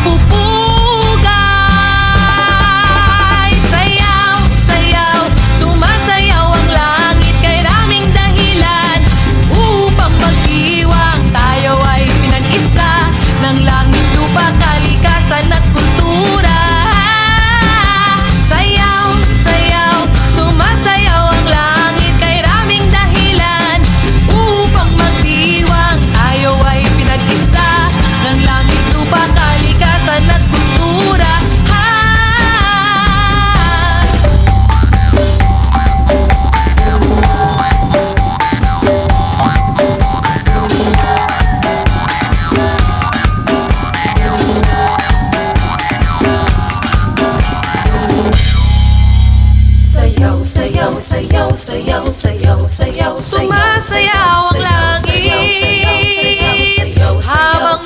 pupugay. Sayaw, sayaw, sumasayaw ang langit, kay raming dahilan upang magdiwang. Tayo ay pinag-isa ng langit, lupa, kalikasan at kultura. Sayaw, sayaw, sumasayaw ang langit, kay raming dahilan upang magdiwang. Tayo ay pinag-isa ng langit, lupa, kalikasan at kultura. Sayaw, sayaw, sayaw, sayaw, sayaw, Sumasayaw ang langit habang